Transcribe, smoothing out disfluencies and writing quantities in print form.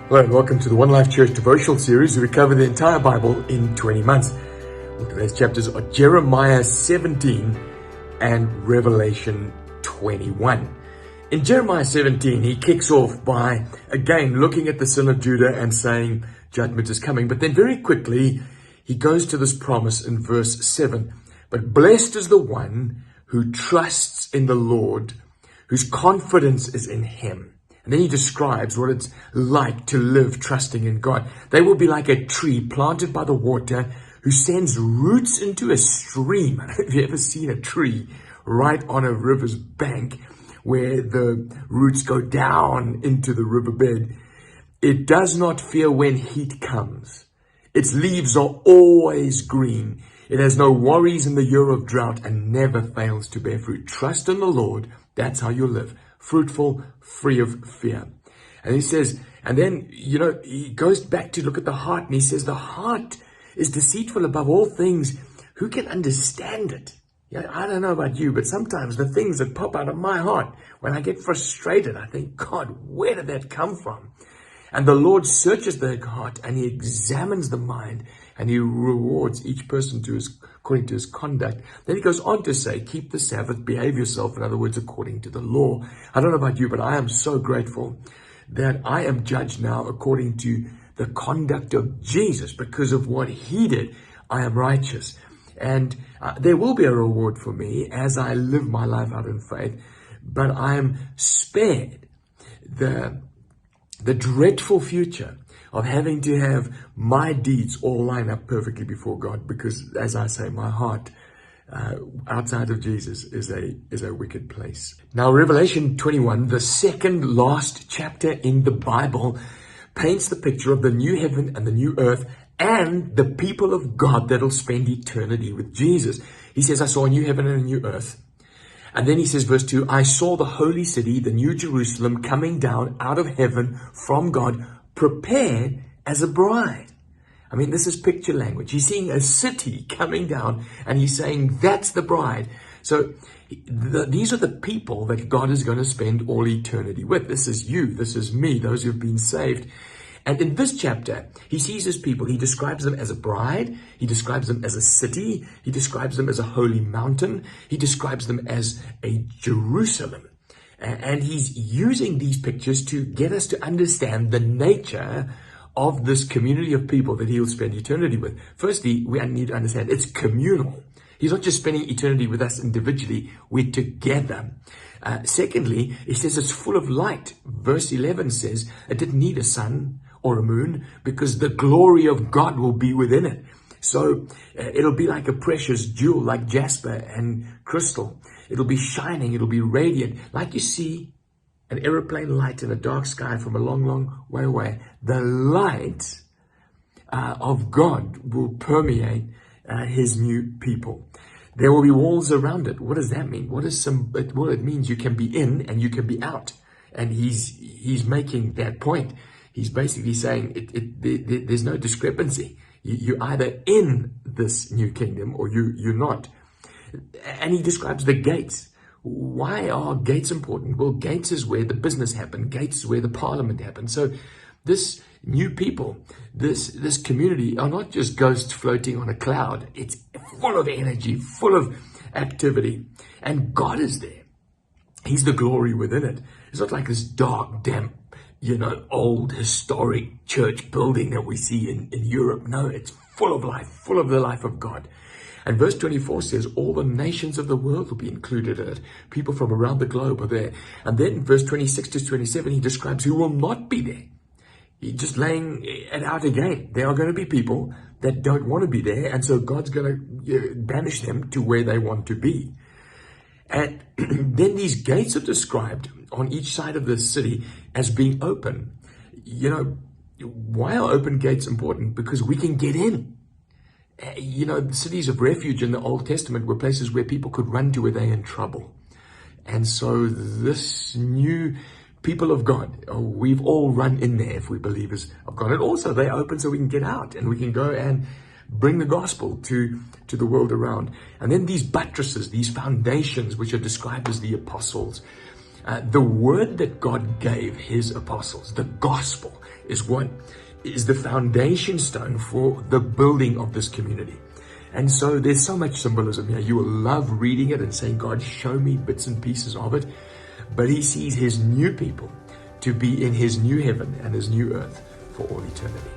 Hello and welcome to the One Life Church devotional series where we cover the entire Bible in 20 months. Well, today's chapters are Jeremiah 17 and Revelation 21. In Jeremiah 17, he kicks off by, again, looking at the sin of Judah and saying judgment is coming. But then very quickly, he goes to this promise in verse 7. But blessed is the one who trusts in the Lord, whose confidence is in him. And then he describes what it's like to live trusting in God. They will be like a tree planted by the water who sends roots into a stream. I don't know if you've ever seen a tree right on a river's bank where the roots go down into the riverbed. It does not fear when heat comes. Its leaves are always green. It has no worries in the year of drought and never fails to bear fruit. Trust in the Lord. That's how you'll live. Fruitful, free of fear. And he says, and then, he goes back to look at the heart and he says, the heart is deceitful above all things. Who can understand it? I don't know about you, but sometimes the things that pop out of my heart, when I get frustrated, I think, God, where did that come from? And the Lord searches the heart and he examines the mind and he rewards each person according to his conduct. Then he goes on to say, keep the Sabbath, behave yourself, in other words, according to the law. I don't know about you, but I am so grateful that I am judged now according to the conduct of Jesus. Because of what he did, I am righteous. And there will be a reward for me as I live my life out in faith, but I am spared the dreadful future of having to have my deeds all line up perfectly before God, because, as I say, my heart outside of Jesus is a wicked place. Now, Revelation 21, the second last chapter in the Bible, paints the picture of the new heaven and the new earth and the people of God that'll spend eternity with Jesus. He says, I saw a new heaven and a new earth. And then he says, verse 2, I saw the holy city, the new Jerusalem, coming down out of heaven from God, prepared as a bride. I mean, this is picture language. He's seeing a city coming down and he's saying, that's the bride. So these are the people that God is going to spend all eternity with. This is you. This is me, those who've been saved. And in this chapter, he sees his people. He describes them as a bride. He describes them as a city. He describes them as a holy mountain. He describes them as a Jerusalem. And he's using these pictures to get us to understand the nature of this community of people that he'll spend eternity with. Firstly, we need to understand it's communal. He's not just spending eternity with us individually. We're together. Secondly, he says it's full of light. Verse 11 says it didn't need a sun or a moon because the glory of God will be within it. So it'll be like a precious jewel, like jasper and crystal. It'll be shining. It'll be radiant, like you see an aeroplane light in a dark sky from a long, long way away. The light of God will permeate his new people. There will be walls around it. What does that mean? Well, it means you can be in and you can be out. And he's making that point. He's basically saying there's no discrepancy. You're either in this new kingdom or you're not. And he describes the gates. Why are gates important? Well, gates is where the business happened. Gates is where the parliament happened. So this new people, this community are not just ghosts floating on a cloud. It's full of energy, full of activity. And God is there. He's the glory within it. It's not like this dark, damp, old historic church building that we see in Europe. No, it's full of life, full of the life of God. And verse 24 says, all the nations of the world will be included in it. People from around the globe are there. And then verse 26 to 27, he describes who will not be there. He's just laying it out again. There are going to be people that don't want to be there. And so God's going to banish them to where they want to be. And then these gates are described on each side of the city as being open. Why are open gates important? Because we can get in. The cities of refuge in the Old Testament were places where people could run to when they're in trouble. And so this new people of God, we've all run in there if we're believers of God. And also they're open so we can get out and we can go and bring the gospel to the world around. And then these buttresses, these foundations, which are described as the apostles, The word that God gave his apostles, the gospel, is the foundation stone for the building of this community. And so there's so much symbolism here. You will love reading it and saying, God, show me bits and pieces of it. But he sees his new people to be in his new heaven and his new earth for all eternity.